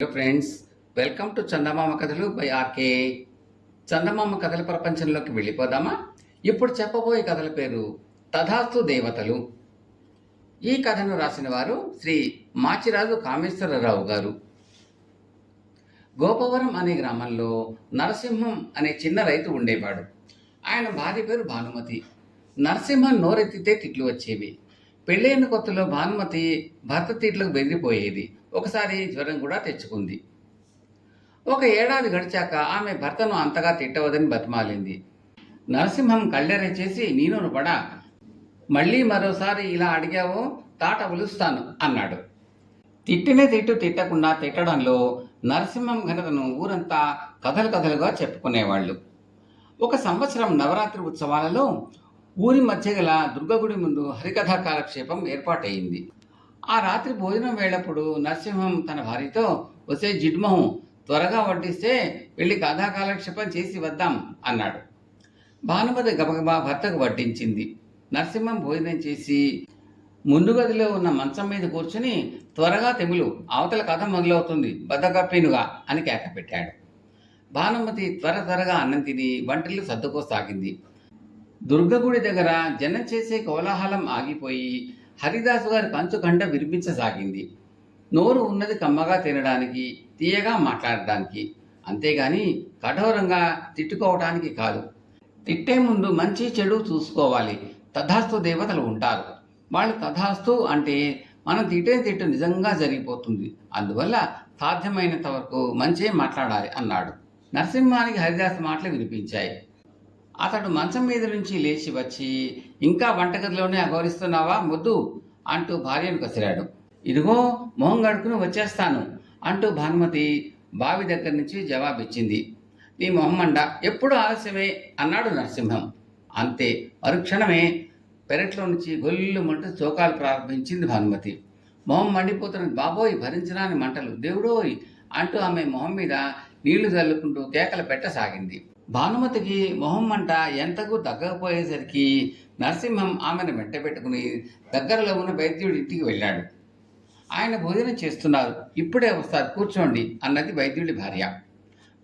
Hello friends, welcome to చందమామ కథలు by RK. చందమామ కథల ప్రపంచంలోకి వెళ్ళిపోదామా? ఇప్పుడు చెప్పబోయే కథల పేరు తథాస్తు దేవతలు. ఈ కథను రాసిన వారు శ్రీ మాచిరాజు కామేశ్వరరావు గారు. గోపవరం అనే గ్రామంలో నరసింహం అనే చిన్న రైతు ఉండేవాడు. ఆయన భార్య పేరు భానుమతి. నరసింహం నోరెత్తితే తిట్లు వచ్చేవి. పెళ్ళైన కొత్తలో భానుమతి భర్త తిట్లకు బెదిరిపోయేది. ఒకసారి జ్వరం కూడా తెచ్చుకుంది. ఒక ఏడాది గడిచాక ఆమె భర్తను అంతగా తిట్టవదని బతిమాలింది. నరసింహం కళ్ళెర చేసి, నీను పడా, మళ్ళీ మరోసారి ఇలా అడిగావో తాట ఉలుస్తాను అన్నాడు. తిట్టిన తిట్టు తిట్టకుండా తిట్టడంలో నరసింహం ఘనతను ఊరంతా కథలు కథలుగా చెప్పుకునేవాళ్ళు. ఒక సంవత్సరం నవరాత్రి ఉత్సవాలలో ఊరి మధ్య గల దుర్గగుడి ముందు హరికథా కాలక్షేపం ఏర్పాటయింది. ఆ రాత్రి భోజనం వేళప్పుడు నరసింహం తన భార్యతో, వచ్చే జిడ్మహం, త్వరగా వడ్డిస్తే వెళ్ళి కథాకాలక్షేపం చేసి వద్దాం అన్నాడు. భానుమతి గబగబా భర్తకు వడ్డించింది. నరసింహం భోజనం చేసి ముందు గదిలో ఉన్న మంచం మీద కూర్చుని, త్వరగా తెములు, అవతల కథ మొదలవుతుంది, బద్దకప్పీనుగా అని కేక పెట్టాడు. భానుమతి త్వరగా అన్నం తిని వంటిల్లు సర్దుకోసాగింది. దుర్గగుడి దగ్గర జనం చేసే కోలాహలం ఆగిపోయి హరిదాసు గారి పంచుగంట వినిపించసాగింది. నోరు ఉన్నది కమ్మగా తినడానికి, తీయగా మాట్లాడడానికి, అంతేగాని కఠోరంగా తిట్టుకోవటానికి కాదు. తిట్టే ముందు మంచి చెడు చూసుకోవాలి. తథాస్తు దేవతలు ఉంటారు. వాళ్ళు తథాస్తు అంటే మనం తిట్టే తిట్టు నిజంగా జరిగిపోతుంది. అందువల్ల సాధ్యమైనంత వరకు మంచే మాట్లాడాలి అన్నాడు. నరసింహానికి హరిదాసు మాటలు వినిపించాయి. అతడు మంచం మీద నుంచి లేచి వచ్చి, ఇంకా వంటగదిలోనే అఘోరిస్తున్నావా మొద్దు అంటూ భార్యను కసిరాడు. ఇదిగో మొహం గడుకుని వచ్చేస్తాను అంటూ భానుమతి బావి దగ్గర నుంచి జవాబిచ్చింది. నీ మొహం మండ, ఎప్పుడు ఆలస్యమే అన్నాడు నరసింహం. అంతే, మరుక్షణమే పెరట్లో నుంచి గొల్లుమంటూ చోకాలు ప్రారంభించింది భానుమతి. మొహం మండిపోతున్నది. బాబోయ్, భరించరాని మంటలు, దేవుడోయ్ అంటూ ఆమె మొహం మీద నీళ్లు జల్లుకుంటూ కేకలు పెట్టసాగింది. భానుమతికి మొహం మంట ఎంతకు తగ్గకపోయేసరికి నరసింహం ఆమెను వెంట పెట్టుకుని దగ్గరలో ఉన్న వైద్యుడి ఇంటికి వెళ్ళాడు. ఆయన భోజనం చేస్తున్నారు, ఇప్పుడే వస్తారు, కూర్చోండి అన్నది వైద్యుడి భార్య.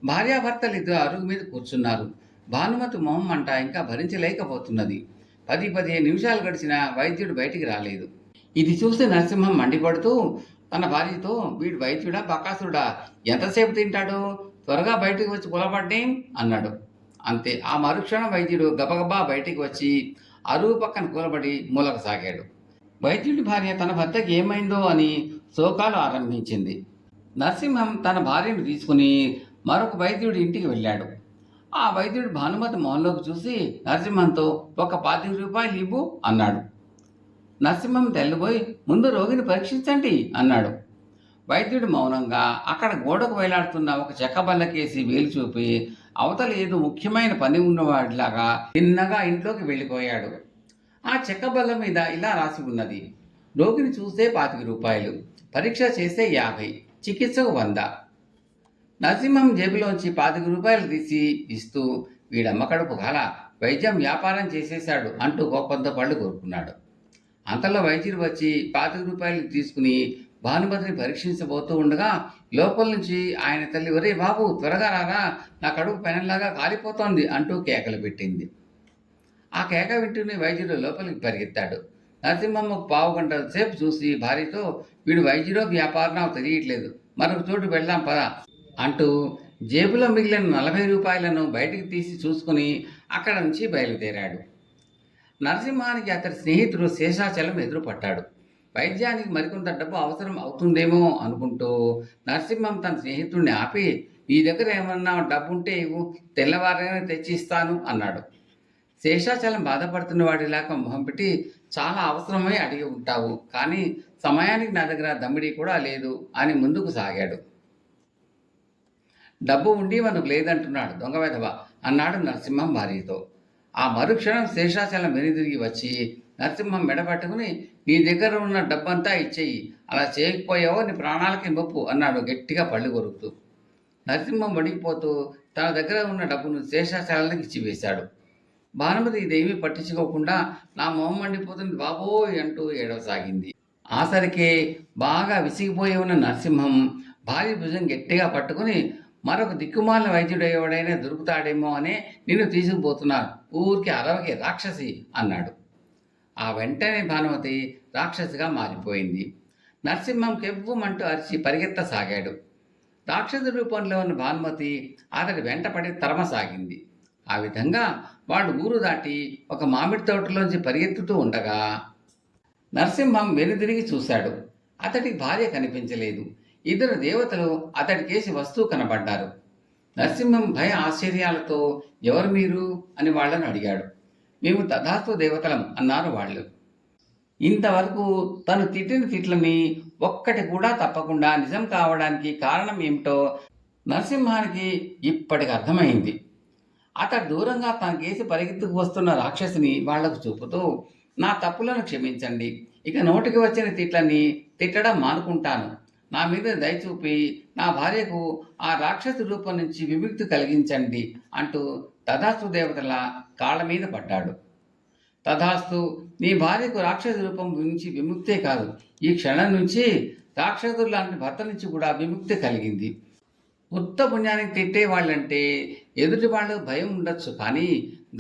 భార్యాభర్తలు ఇద్దరు అరుగు మీద కూర్చున్నారు. భానుమతి మొహం మంట ఇంకా భరించలేకపోతున్నది. 10-15 నిమిషాలు గడిచినా వైద్యుడు బయటికి రాలేదు. ఇది చూసి నరసింహం మండిపడుతూ తన భార్యతో, వీడు వైద్యుడా బకాసురుడా, ఎంతసేపు తింటాడు, త్వరగా బయటికి వచ్చి పొలపడ్డేం అన్నాడు. అంతే, ఆ మరుక్షణం వైద్యుడు గబగబా బయటికి వచ్చి అరుగు పక్కన కూలబడి మూలకు సాగాడు. వైద్యుడి భార్య తన భర్తకి ఏమైందో అని శోకాలు ఆరంభించింది. నరసింహం తన భార్యను తీసుకుని మరొక వైద్యుడి ఇంటికి వెళ్ళాడు. ఆ వైద్యుడు భానుమతి మొహంలోకి చూసి నరసింహంతో, ఒక 25 రూపాయలు ఇవ్వు అన్నాడు. నరసింహం తెల్లబోయి, ముందు రోగిని పరీక్షించండి అన్నాడు. వైద్యుడు మౌనంగా అక్కడ గోడకు వేలాడుతున్న ఒక చెక్క బల్లకేసి వేలు చూపి, అవతల ఏదో ముఖ్యమైన పని ఉన్నవాడిలాగా తిన్నగా ఇంట్లోకి వెళ్ళిపోయాడు. ఆ చెక్క బల్ల మీద ఇలా రాసి ఉన్నది, రోగిని చూస్తే 25 రూపాయలు, పరీక్ష చేస్తే 50, చికిత్సకు 100. నరసింహం జేబులోంచి 25 రూపాయలు తీసి ఇస్తూ, వీడమ్మ కడుపు కాల, వైద్యం వ్యాపారం చేసేశాడు అంటూ కోపంతో పళ్ళు కోరుకున్నాడు. అంతలో వైద్యుడు వచ్చి 25 రూపాయలు తీసుకుని భానుమతిని పరీక్షించబోతూ ఉండగా లోపల నుంచి ఆయన తల్లి, ఒరే బాబు, త్వరగా రారా, నా కడుపు పెనంలాగా కాలిపోతోంది అంటూ కేకలు పెట్టింది. ఆ కేక వింటూనే వైద్యుడు లోపలికి పరిగెత్తాడు. నరసింహం ఒక 15 గంటల సేపు చూసి భార్యతో, వీడు వైద్యుడో వ్యాపారం నాకు తెలియట్లేదు, మరొక చోటు వెళ్దాం పదా అంటూ జేబులో మిగిలిన 40 రూపాయలను బయటికి తీసి చూసుకుని అక్కడ నుంచి బయలుదేరాడు. నరసింహానికి అతడి స్నేహితుడు శేషాచలం ఎదురుపడ్డాడు. వైద్యానికి మరికొంత డబ్బు అవసరం అవుతుందేమో అనుకుంటూ నరసింహం తన స్నేహితుడిని ఆపి, నీ దగ్గర ఏమన్నా డబ్బుంటే ఇవ్వు, తెల్లవారగానే తెచ్చిస్తాను అన్నాడు. శేషాచలం బాధపడుతున్న వాడిలాగా మొహం పెట్టి, చాలా అవసరమై అడిగి ఉంటావు, కానీ సమయానికి నా దగ్గర దమ్మిడి కూడా లేదు అని ముందుకు సాగాడు. డబ్బు ఉండి మనకు లేదంటున్నాడు, దొంగ వెధవ అన్నాడు నరసింహం భార్యతో. ఆ మరుక్షణం శేషాచలం వెనుదిరిగి వచ్చి నరసింహం మెడపట్టుకుని, నీ దగ్గర ఉన్న డబ్బంతా ఇచ్చేయి, అలా చేయకపోయావో నీ ప్రాణాలకి నొప్పు అన్నాడు గట్టిగా పళ్ళు కొరుకుతూ. నరసింహం వణికిపోతూ తన దగ్గర ఉన్న డబ్బును శేషాచలానికి ఇచ్చివేశాడు. భానుమతి ఇదేమీ పట్టించుకోకుండా, నా మొహం మండిపోతుంది బాబోయ్ అంటూ ఏడవసాగింది. ఆసరికే బాగా విసిగిపోయి ఉన్న నరసింహం భార్య భుజం గట్టిగా పట్టుకుని మరొక దిక్కుమాలిన వైద్యుడు ఎవడైనా దొరుకుతాడేమో అనే నిన్ను తీసుకుపోతున్నాను, ఊరికి అరవకి రాక్షసి అన్నాడు. ఆ వెంటనే భానుమతి రాక్షసిగా మారిపోయింది. నరసింహం కెవ్వుమంటూ అరిచి పరిగెత్తసాగాడు. రాక్షసు రూపంలో ఉన్న భానుమతి అతడి వెంటపడి తరమసాగింది. ఆ విధంగా వాడు ఊరు దాటి ఒక మామిడి తోటలోంచి పరిగెత్తుతూ ఉండగా నరసింహం వెనుదిరిగి చూశాడు. అతడికి భార్య కనిపించలేదు. ఇద్దరు దేవతలు అతడికేసి వస్తూ కనబడ్డారు. నరసింహం భయ ఆశ్చర్యాలతో ఎవరు మీరు అని వాళ్ళని అడిగాడు. మేము తథాస్తు దేవతలం అన్నారు వాళ్ళు. ఇంతవరకు తను తిట్టిన తిట్లని ఒక్కటి కూడా తప్పకుండా నిజం కావడానికి కారణం ఏమిటో నరసింహానికి ఇప్పటికి అర్థమైంది. అతడు దూరంగా తనకేసి పరిగెత్తుకు వస్తున్న రాక్షసిని వాళ్లకు చూపుతూ, నా తప్పులను క్షమించండి, ఇక నోటికి వచ్చిన తిట్లని తిట్టడం మానుకుంటాను, నా మీద దయచూపి నా భార్యకు ఆ రాక్షసు రూపం నుంచి విముక్తి కలిగించండి అంటూ తథాస్తు దేవతల కాళ్ళ మీద పడ్డాడు. తథాస్తు, నీ భార్యకు రాక్షస రూపం నుంచి విముక్తే కాదు, ఈ క్షణం నుంచి రాక్షసుడు లాంటి భర్త నుంచి కూడా విముక్తి కలిగింది. ఉత్త పుణ్యానికి తిట్టే వాళ్ళంటే ఎదుటి వాళ్ళు భయం ఉండొచ్చు, కానీ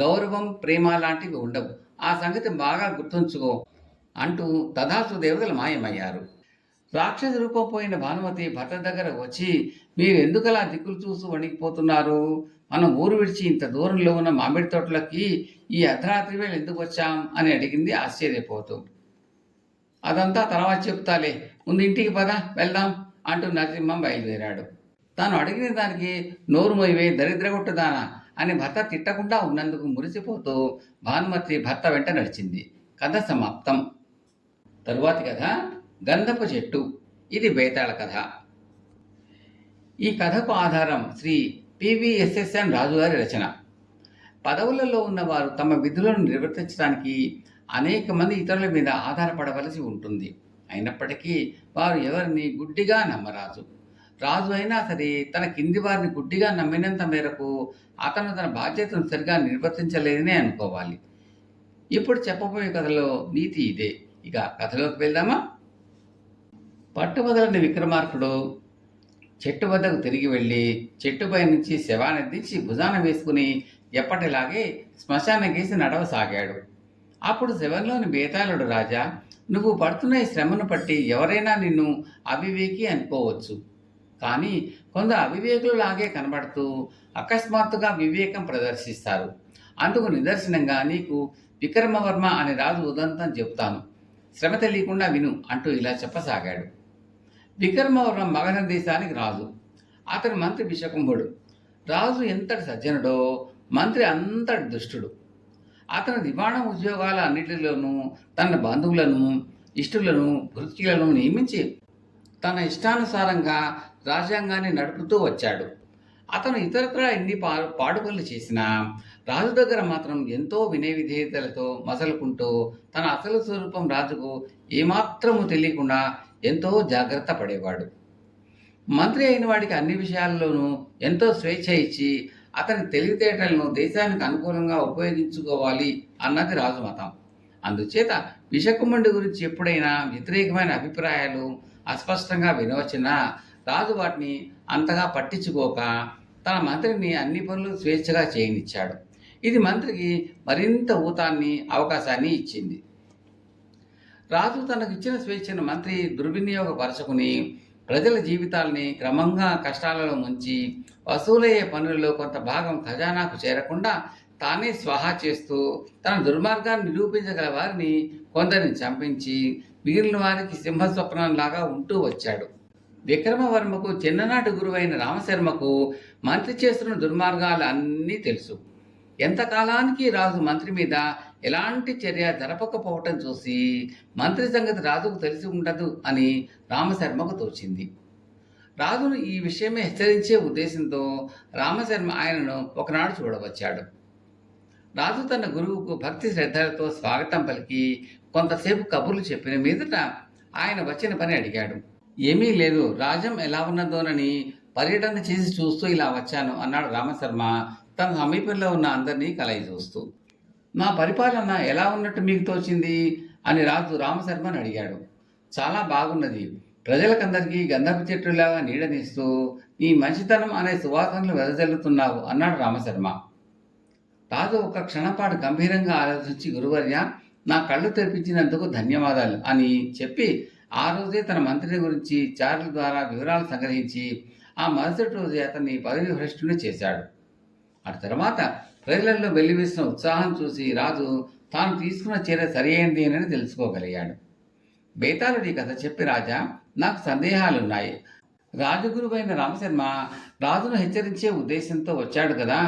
గౌరవం ప్రేమ లాంటివి ఉండవు. ఆ సంగతి బాగా గుర్తుంచుకో అంటూ తథాస్తు దేవతలు మాయమయ్యారు. రాక్షస రూపం పోయిన భానుమతి భర్త దగ్గర వచ్చి, మీరెందుకలా దిక్కులు చూస్తూ వణికిపోతున్నారు? మనం ఊరు విడిచి ఇంత దూరంలో ఉన్న మామిడి తోటలకి ఈ అర్ధరాత్రి వేళ ఎందుకు వచ్చాం అని అడిగింది ఆశ్చర్యపోతూ. అదంతా తర్వాత చెప్తాలే, ముందు ఇంటికి పద, వెళ్దాం అంటూ నరసింహం బయలుదేరాడు. తాను అడిగిన దానికి నోరు మొయ్యవే దరిద్రగొట్టుదానా అని భర్త తిట్టకుండా ఉన్నందుకు మురిసిపోతూ భానుమతి భర్త వెంట నడిచింది. కథ సమాప్తం. తరువాతి కథ గంధపు చెట్టు. ఇది బేతాళ కథ. ఈ కథకు ఆధారం శ్రీ పివిఎస్ఎస్ఎన్ రాజుగారి రచన. పదవులలో ఉన్నవారు తమ విధులను నిర్వర్తించడానికి అనేక మంది ఇతరుల మీద ఆధారపడవలసి ఉంటుంది. అయినప్పటికీ వారు ఎవరిని గుడ్డిగా నమ్మరాజు. రాజు అయినా సరే తన కింది వారిని గుడ్డిగా నమ్మినంత మేరకు అతను తన బాధ్యతను సరిగా నిర్వర్తించలేదనే అనుకోవాలి. ఇప్పుడు చెప్పబోయే కథలో నీతి ఇదే. ఇక కథలోకి వెళ్దామా? పట్టువదలని విక్రమార్కుడు చెట్టు వద్దకు తిరిగి వెళ్ళి చెట్టుపై నుంచి శవాన్ని భుజాన వేసుకుని ఎప్పటిలాగే శ్మశానం గీసి నడవసాగాడు. అప్పుడు శవంలోని బేతాళుడు, రాజా, నువ్వు పడుతున్న ఈ శ్రమను బట్టి ఎవరైనా నిన్ను అవివేకి అనుకోవచ్చు. కానీ కొందరు అవివేకులు లాగే కనబడుతూ అకస్మాత్తుగా వివేకం ప్రదర్శిస్తారు. అందుకు నిదర్శనంగా నీకు విక్రమవర్మ అనే రాజు ఉదంతం చెబుతాను, శ్రమ తెలియకుండా విను అంటూ ఇలా చెప్పసాగాడు. విక్రమవర్మ మగధ దేశానికి రాజు. అతని మంత్రి బిషకుంభుడు. రాజు ఎంతటి సజ్జనుడో మంత్రి అంతటి దుష్టుడు. అతని దివాణం ఉద్యోగాల అన్నిటిలోనూ తన బంధువులను, ఇష్టులను, వృత్తులను నియమించి తన ఇష్టానుసారంగా రాజ్యాంగాన్ని నడుపుతూ వచ్చాడు. అతను ఇతరత్రా ఎన్ని పాడుపనులు చేసినా రాజు దగ్గర మాత్రం ఎంతో వినయ విధేయతలతో మసలుకుంటూ తన అసలు స్వరూపం రాజుకు ఏమాత్రము తెలియకుండా ఎంతో జాగ్రత్త పడేవాడు. మంత్రి అయిన వాడికి అన్ని విషయాల్లోనూ ఎంతో స్వేచ్ఛ ఇచ్చి అతని తెలివితేటలను దేశానికి అనుకూలంగా ఉపయోగించుకోవాలి అన్నది రాజు మతం. అందుచేత విషకుమ్ముడి గురించి ఎప్పుడైనా వ్యతిరేకమైన అభిప్రాయాలు అస్పష్టంగా వినవచ్చినా రాజు వాటిని అంతగా పట్టించుకోక తన మంత్రిని అన్ని పనులు స్వేచ్ఛగా చేయనిచ్చాడు. ఇది మంత్రికి మరింత ఊతాన్ని, అవకాశాన్ని ఇచ్చింది. రాజు తనకిచ్చిన స్వేచ్ఛను మంత్రి దుర్వినియోగపరచుకుని ప్రజల జీవితాల్ని క్రమంగా కష్టాలలో ముంచి వసూలయ్యే పనులలో కొంత భాగం ఖజానాకు చేరకుండా తానే స్వాహా చేస్తూ తన దుర్మార్గాన్ని నిరూపించగల వారిని కొందరిని చంపించి మిగిలిన వారికి సింహస్వప్నంలాగా ఉంటూ వచ్చాడు. విక్రమవర్మకు చిన్ననాటి గురువైన రామశర్మకు మంత్రి చేస్తున్న దుర్మార్గాలు అన్నీ తెలుసు. ఎంతకాలానికి రాజు మంత్రి మీద ఎలాంటి చర్య జరపకపోవటం చూసి మంత్రి సంగతి రాజుకు తెలిసి ఉండదు అని రామశర్మకు తోచింది. రాజును ఈ విషయమే హెచ్చరించే ఉద్దేశంతో రామశర్మ ఆయనను ఒకనాడు చూడవచ్చాడు. రాజు తన గురువుకు భక్తి శ్రద్ధలతో స్వాగతం పలికి కొంతసేపు కబుర్లు చెప్పిన మీదట ఆయన వచ్చిన పని అడిగాడు. ఏమీ లేదు, రాజ్యం ఎలా ఉన్నదోనని పర్యటన చేసి చూస్తూ ఇలా వచ్చాను అన్నాడు రామశర్మ తన సమీపంలో ఉన్న అందరినీ కలయి చూస్తూ. నా పరిపాలన ఎలా ఉన్నట్టు మీకు తోచింది అని రాజు రామశర్మని అడిగాడు. చాలా బాగున్నది. ప్రజలకందరికీ గంధపు చెట్టులాగా నీడనిస్తూ నీ మంచితనం అనే సువాసనలు వెదజల్లుతున్నావు అన్నాడు రామశర్మ. రాజు ఒక క్షణపాటు గంభీరంగా ఆలోచించి, గురువర్య, నా కళ్ళు తెరిపించినందుకు ధన్యవాదాలు అని చెప్పి ఆ రోజే తన మంత్రిని గురించి చారుల ద్వారా వివరాలు సంగ్రహించి ఆ మరుసటి రోజు అతన్ని పదవి భ్రష్టుని చేశాడు. ఆ తర్వాత ప్రజలలో వెల్లివేసిన ఉత్సాహం చూసి రాజు తాను తీసుకున్న చర్య సరైనది అని తెలుసుకోగలిగాడు. బేతాళుడి కథ చెప్పి, రాజా, నాకు సందేహాలున్నాయి. రాజగురువైన రామశర్మ రాజును హెచ్చరించే ఉద్దేశంతో వచ్చాడు కదా,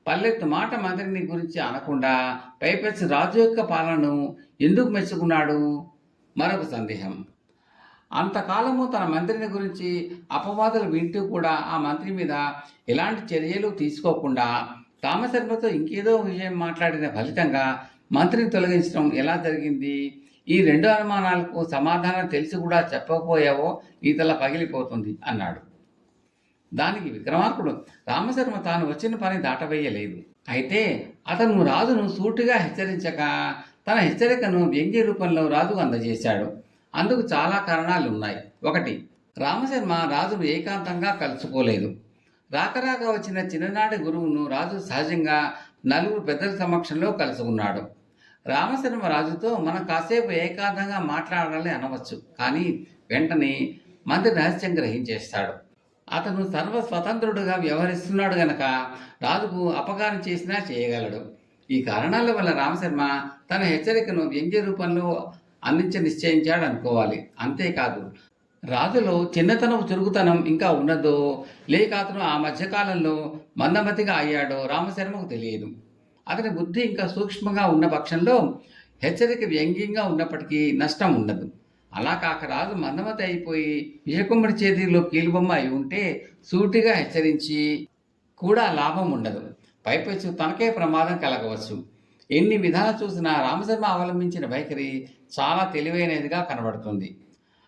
పల్లెత్తు మాట మంత్రిని గురించి అనకుండా పైపెచ్చు రాజు యొక్క పాలనను ఎందుకు మెచ్చుకున్నాడు? మరొక సందేహం. అంతకాలము తన మంత్రిని గురించి అపవాదులు వింటూ కూడా ఆ మంత్రి మీద ఎలాంటి చర్యలు తీసుకోకుండా రామశర్మతో ఇంకేదో విషయం మాట్లాడిన ఫలితంగా మంత్రిని తొలగించడం ఎలా జరిగింది? ఈ రెండు అనుమానాలకు సమాధానం తెలిసి కూడా చెప్పకపోయావో నీ తల పగిలిపోతుంది అన్నాడు. దానికి విక్రమార్కుడు, రామశర్మ తాను వచ్చిన పని దాటవేయలేదు. అయితే అతను రాజును సూటిగా హెచ్చరించక తన హెచ్చరికను వ్యంగ్య రూపంలో రాజుకు అందజేశాడు. అందుకు చాలా కారణాలు ఉన్నాయి. 1. రామశర్మ రాజును ఏకాంతంగా కలుసుకోలేదు. రాకరాక వచ్చిన చిన్ననాటి గురువును రాజు సహజంగా నలుగురు పెద్దల సమక్షంలో కలుసుకున్నాడు. రామశర్మ రాజుతో మనం కాసేపు ఏకాంతంగా మాట్లాడాలని అనవచ్చు, కానీ వెంటనే మంత్రి రహస్యం గ్రహించేస్తాడు. అతను సర్వస్వతంత్రుడుగా వ్యవహరిస్తున్నాడు గనక రాజుకు అపకారం చేసినా చేయగలడు. ఈ కారణాల వల్ల రామశర్మ తన హెచ్చరికను వ్యంగ్య రూపంలో అందించ నిశ్చయించాడు అనుకోవాలి. అంతేకాదు, రాజులో చిన్నతనం చురుకుతనం ఇంకా ఉన్నదో లేక అతను ఆ మధ్యకాలంలో మందమతిగా అయ్యాడో రామశర్మకు తెలియదు. అతని బుద్ధి ఇంకా సూక్ష్మంగా ఉన్న పక్షంలో హెచ్చరిక వ్యంగ్యంగా ఉన్నప్పటికీ నష్టం ఉండదు. అలా కాక రాజు మందమతి అయిపోయి విషకుమ్మడి చేతిలో కీలుబొమ్మ అయి ఉంటే సూటిగా హెచ్చరించి కూడా లాభం ఉండదు. పైపెచ్చు తనకే ప్రమాదం కలగవచ్చు. ఎన్ని విధాలు చూసినా రామశర్మ అవలంబించిన వైఖరి చాలా తెలివైనదిగా కనబడుతుంది.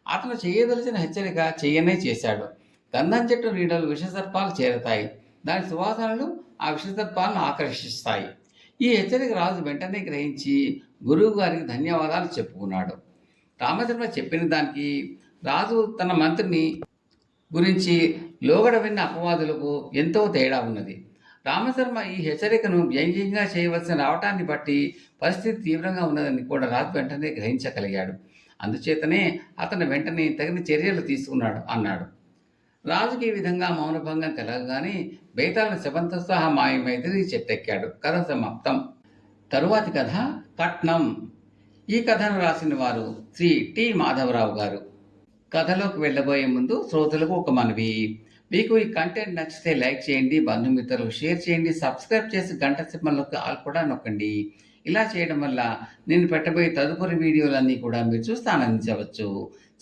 అతను చేయదలిచిన హెచ్చరిక చెయ్యనే చేశాడు. గంధం చెట్టు నీడలు విషసర్పాలు చేరతాయి. దాని సువాసనలు ఆ విషసర్పాలను ఆకర్షిస్తాయి. ఈ హెచ్చరిక రాజు వెంటనే గ్రహించి గురువు గారికి ధన్యవాదాలు చెప్పుకున్నాడు. రామశర్మ చెప్పిన దానికి రాజు తన మంత్రిని గురించి లోగడ విన్న అపవాదులకు ఎంతో తేడా ఉన్నది. రామశర్మ ఈ హెచ్చరికను వ్యంగ్యంగా చేయవలసిన రావటాన్ని బట్టి పరిస్థితి తీవ్రంగా ఉన్నదని కూడా రాజు వెంటనే గ్రహించగలిగాడు. అందుచేతనే అతను వెంటనే తగిన చర్యలు తీసుకున్నాడు అన్నాడు. రాజుకి ఈ విధంగా మౌనభంగం కలగగానే బేతాళుడు శవంతో సహా మాయమై తిరిగి చెట్టెక్కాడు. కథ సమాప్తం. తరువాతి కథ కట్నం. ఈ కథను రాసిన వారు శ్రీ టి మాధవరావు గారు. కథలోకి వెళ్ళబోయే ముందు శ్రోతలకు ఒక మనవి. మీకు ఈ కంటెంట్ నచ్చితే లైక్ చేయండి, బంధుమిత్రులకు షేర్ చేయండి, సబ్స్క్రైబ్ చేసి గంట సింబల్లోకి ఆల్ కూడా నొక్కండి. ఇలా చేయడం వల్ల నేను పెట్టబోయే తదుపరి వీడియోలన్నీ కూడా మీరు చూస్తే ఆనందించవచ్చు.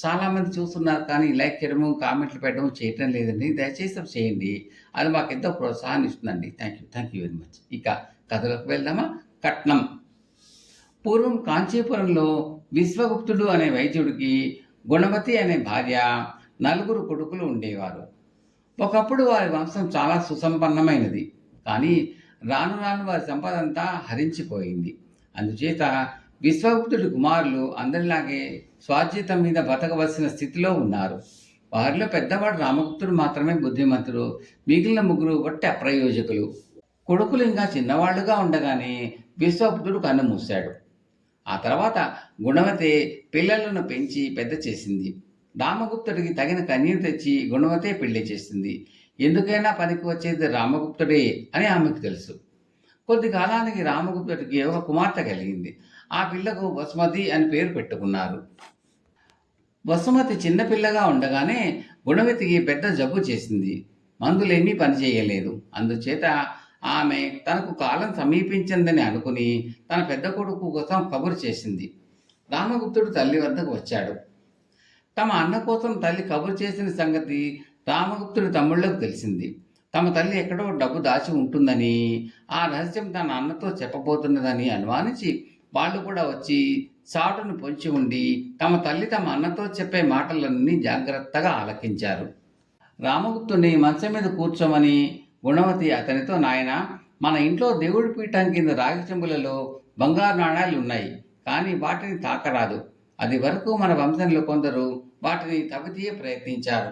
చాలామంది చూస్తున్నారు కానీ లైక్ చేయడము, కామెంట్లు పెట్టడం చేయటం లేదండి. దయచేసి అవి చేయండి. అది మాకు ఎంతో ప్రోత్సాహాన్ని ఇస్తుందండి. Thank you very much. ఇక కథలోకి వెళ్దామా? కట్నం. పూర్వం కాంచీపురంలో విశ్వగుప్తుడు అనే వైద్యుడికి గుణవతి అనే భార్య, 4 కొడుకులు ఉండేవారు. ఒకప్పుడు వారి వంశం చాలా సుసంపన్నమైనది. కానీ రాను రాను వారి సంపద అంతా హరించిపోయింది. అందుచేత విశ్వగుప్తుడి కుమారులు అందరిలాగే స్వార్జితం మీద బతకవలసిన స్థితిలో ఉన్నారు. వారిలో పెద్దవాడు రామగుప్తుడు మాత్రమే బుద్ధిమంతుడు. మిగిలిన 3 వట్టి అప్రయోజకులు. కొడుకులు ఇంకా చిన్నవాళ్లుగా ఉండగానే విశ్వగుప్తుడు కన్ను మూశాడు. ఆ తర్వాత గుణవతి పిల్లలను పెంచి పెద్ద చేసింది. రామగుప్తుడికి తగిన కన్యను తెచ్చి గుణవతే పెళ్లి చేసింది. ఎందుకైనా పనికి వచ్చేది రామగుప్తుడే అని ఆమెకు తెలుసు. కొద్ది కాలానికి రామగుప్తుడికి ఒక కుమార్తె కలిగింది. ఆ పిల్లకు వసుమతి అని పేరు పెట్టుకున్నారు. వసుమతి చిన్నపిల్లగా ఉండగానే గుణవతికి పెద్ద జబ్బు చేసింది. మందులేమీ పనిచేయలేదు. అందుచేత ఆమె తనకు కాలం సమీపించిందని అనుకుని తన పెద్ద కొడుకు కోసం కబురు చేసింది. రామగుప్తుడు తల్లి వద్దకు వచ్చాడు. తమ అన్న కోసం తల్లి కబురు చేసిన సంగతి రామగుప్తుడి తమ్ముళ్లకు తెలిసింది. తమ తల్లి ఎక్కడో డబ్బు దాచి ఉంటుందని, ఆ రహస్యం తన అన్నతో చెప్పబోతున్నదని అనుమానించి వాళ్ళు కూడా వచ్చి చాటును పొంచి ఉండి తమ తల్లి తమ అన్నతో చెప్పే మాటలన్నీ జాగ్రత్తగా ఆలకించారు. రామగుప్తుడిని మంచం మీద కూర్చోమని గుణవతి అతనితో, నాయన, మన ఇంట్లో దేవుడి పీఠం కింద రాగి చెంబులలో బంగారు నాణాలు ఉన్నాయి, కానీ వాటిని తాకరాదు. అది వరకు మన వంశంలో కొందరు వాటిని తవ్వితీయ ప్రయత్నించారు.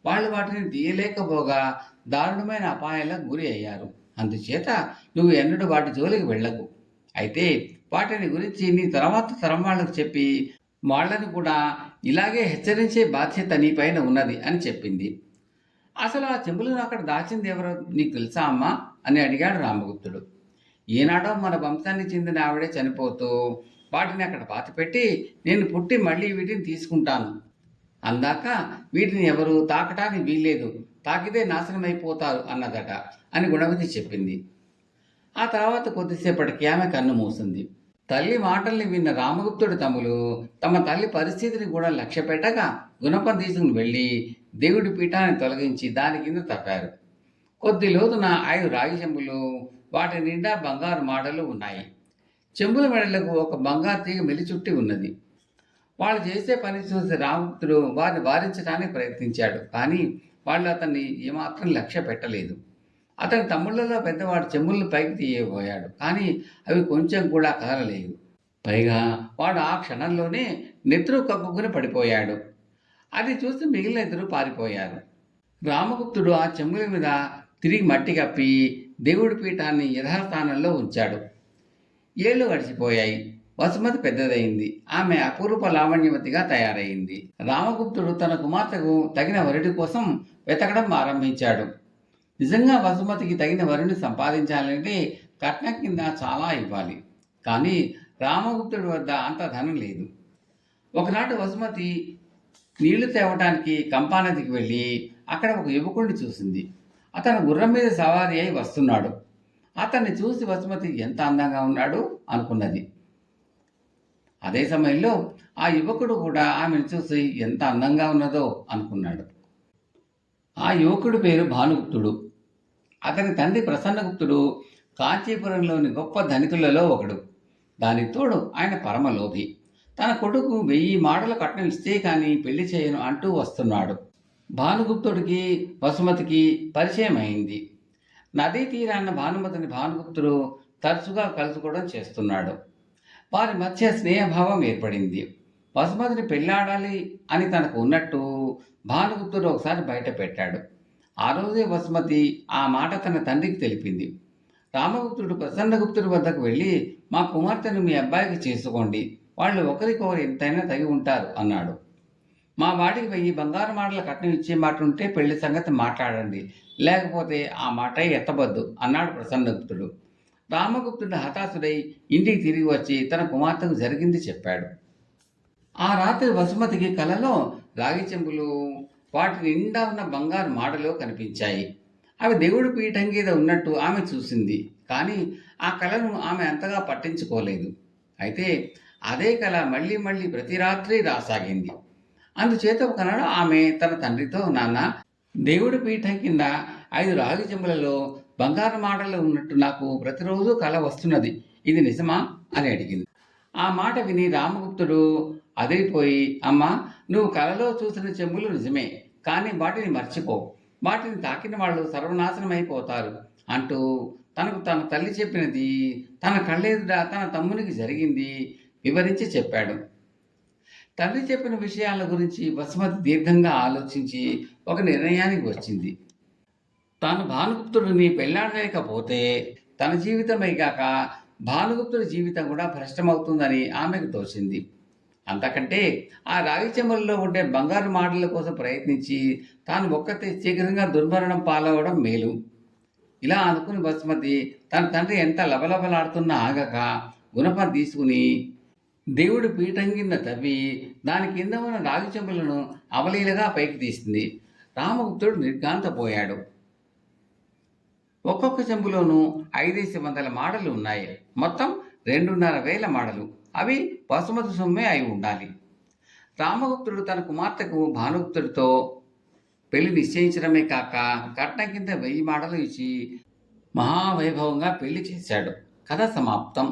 వాళ్ళు వాటిని తీయలేకపోగా దారుణమైన అపాయాలకు గురి అయ్యారు. అందుచేత నువ్వు ఎన్నడూ వాటి జోలికి వెళ్ళకు. అయితే వాటిని గురించి నీ తర్వాత తరం వాళ్ళకు చెప్పి వాళ్ళని కూడా ఇలాగే హెచ్చరించే బాధ్యత నీపైన ఉన్నది అని చెప్పింది. అసలు ఆ చెంబులను అక్కడ దాచింది ఎవరో నీకు తెలుసా అమ్మా అని అడిగాడు రామగుప్తుడు. ఈనాడో మన వంశానికి చెందిన ఆవిడే చనిపోతూ వాటిని అక్కడ పాతిపెట్టి నేను పుట్టి మళ్ళీ వీటిని తీసుకుంటాను అందాక వీటిని ఎవరు తాకటానికి వీల్లేదు, తాకితే నాశనమైపోతారు అన్నదట అని గుణవతి చెప్పింది. ఆ తర్వాత కొద్దిసేపటికి ఆమె కన్ను మూసింది. తల్లి మాటల్ని విన్న రామగుప్తుడి తమ్ములు తమ తల్లి పరిస్థితిని కూడా లక్ష్య పెట్టగా గుణపం తీసుకుని వెళ్ళి దేవుడి పీఠాన్ని తొలగించి దాని కింద తప్పారు. కొద్ది లోతున 5 రాగి చెంబులు, వాటి నిండా బంగారు మాడలు ఉన్నాయి. చెంబుల మెడలకు ఒక బంగారు తీగ మెలిచుట్టి ఉన్నది. వాళ్ళు చేసే పని చూసి రామగుప్తుడు వారిని వారించడానికి ప్రయత్నించాడు. కానీ వాళ్ళు అతన్ని ఏమాత్రం లక్ష్య పెట్టలేదు. అతని తమ్ముళ్లలో పెద్దవాడు చెంబులను పైకి తీయబోయాడు. కానీ అవి కొంచెం కూడా కదలలేదు. పైగా వాడు ఆ క్షణంలోనే నెత్తురు కక్కుకుని పడిపోయాడు. అది చూసి మిగిలిన ఇద్దరు పారిపోయారు. రామగుప్తుడు ఆ చెంబుల మీద తిరిగి మట్టి కప్పి దేవుడి పీఠాన్ని యథాస్థానంలో ఉంచాడు. ఏళ్లు గడిచిపోయాయి. వసుమతి పెద్దదైంది. ఆమె అపూర్వ లావణ్యవతిగా తయారైంది. రామగుప్తుడు తన కుమార్తెకు తగిన వరుడి కోసం వెతకడం ఆరంభించాడు. నిజంగా వసుమతికి తగిన వరుణ్ణి సంపాదించాలంటే కట్నం కింద చాలా ఇవ్వాలి. కానీ రామగుప్తుడి వద్ద అంత ధనం లేదు. ఒకనాడు వసుమతి నీళ్లు తేవటానికి కంపానదికి వెళ్ళి అక్కడ ఒక యువకుడిని చూసింది. అతను గుర్రం మీద సవారీ అయి వస్తున్నాడు. అతన్ని చూసి వసుమతి ఎంత అందంగా ఉన్నాడు అనుకున్నది. అదే సమయంలో ఆ యువకుడు కూడా ఆమెను చూసి ఎంత అందంగా ఉన్నదో అనుకున్నాడు. ఆ యువకుడి పేరు భానుగుప్తుడు. అతని తండ్రి ప్రసన్నగుప్తుడు కాంచీపురంలోని గొప్ప ధనికులలో ఒకడు. దానికి తోడు ఆయన పరమలోభి. తన కొడుకు 1000 మాటలు కట్నం ఇస్తే కానీ పెళ్లి చేయను అంటూ వస్తున్నాడు. భానుగుప్తుడికి వసుమతికి పరిచయం అయింది. నదీ తీరాన్న భానుమతిని భానుగుప్తుడు తరచుగా కలుసుకోవడం చేస్తున్నాడు. వారి మధ్య స్నేహభావం ఏర్పడింది. వసుమతిని పెళ్ళాడాలి అని తనకు ఉన్నట్టు భానుగుప్తుడు ఒకసారి బయట పెట్టాడు. ఆ రోజే వసుమతి ఆ మాట తన తండ్రికి తెలిపింది. రామగుప్తుడు ప్రసన్నగుప్తుడి వద్దకు వెళ్ళి మా కుమార్తెను మీ అబ్బాయికి చేసుకోండి, వాళ్ళు ఒకరికొకరు ఎంతైనా తగి ఉంటారు అన్నాడు. మా వాడికి 1000 బంగారు మాటల కట్నం ఇచ్చే మాట ఉంటే పెళ్లి సంగతి మాట్లాడండి, లేకపోతే ఆ మాట ఎత్తబద్దు అన్నాడు ప్రసన్నగుప్తుడు. రామగుప్తుడు హతాశుడై ఇంటికి తిరిగి వచ్చి తన కుమార్తెకు జరిగింది చెప్పాడు. ఆ రాత్రి వసుమతికి కలలో రాగి చెంబులు, వాటి నిండా ఉన్న బంగారు మాడలు కనిపించాయి. అవి దేవుడి పీఠం మీద ఉన్నట్టు ఆమె చూసింది. కానీ ఆ కళను ఆమె అంతగా పట్టించుకోలేదు. అయితే అదే కళ మళ్ళీ మళ్ళీ ప్రతి రాత్రి రాసాగింది. అందుచేత ఒకనాడు ఆమె తన తండ్రితో, నాన్న, దేవుడి పీఠం కింద 5 రాగి చెంబులలో బంగారు మాటలు ఉన్నట్టు నాకు ప్రతిరోజు కళ వస్తున్నది, ఇది నిజమా అని అడిగింది. ఆ మాట విని రామగుప్తుడు అదిరిపోయి, అమ్మా, నువ్వు కలలో చూసిన చెంబులు నిజమే, కానీ వాటిని మర్చిపో, వాటిని తాకిన వాళ్ళు సర్వనాశనం అయిపోతారు అంటూ తనకు తన తల్లి చెప్పినది, తన కళ్ళెదుట తన తమ్మునికి జరిగింది వివరించి చెప్పాడు. తండ్రి చెప్పిన విషయాల గురించి వసుమతి దీర్ఘంగా ఆలోచించి ఒక నిర్ణయానికి వచ్చింది. తాను భానుగుప్తుడిని పెళ్లాడలేకపోతే తన జీవితమే కాక భానుగుప్తుడి జీవితం కూడా భ్రష్టమవుతుందని ఆమెకు తోచింది. అంతకంటే ఆ రాగి చెంబులలో ఉండే బంగారు మాటల కోసం ప్రయత్నించి తాను ఒక్కతే శీఘ్రంగా దుర్మరణం పాలవడం మేలు. ఇలా అనుకుని వసుమతి తన తండ్రి ఎంత లబలబలాడుతున్నా ఆగక గుణపం తీసుకుని దేవుడి పీఠం కింద తవ్వి దాని కింద ఉన్న రాగి చెంబులను అవలీలగా పైకి తీసింది. రామగుప్తుడు నిర్ఘాంతపోయాడు. ఒక్కొక్క చెంబులోనూ 500 మాడలు ఉన్నాయి. మొత్తం 2,500 మాడలు. అవి వసుమతి సొమ్మే అయి ఉండాలి. రామగుప్తుడు తన కుమార్తెకు భానుగుప్తుడితో పెళ్లి నిశ్చయించడమే కాక కట్నం కింద 1000 మాడలు ఇచ్చి మహావైభవంగా పెళ్లి చేశాడు. కథ సమాప్తం.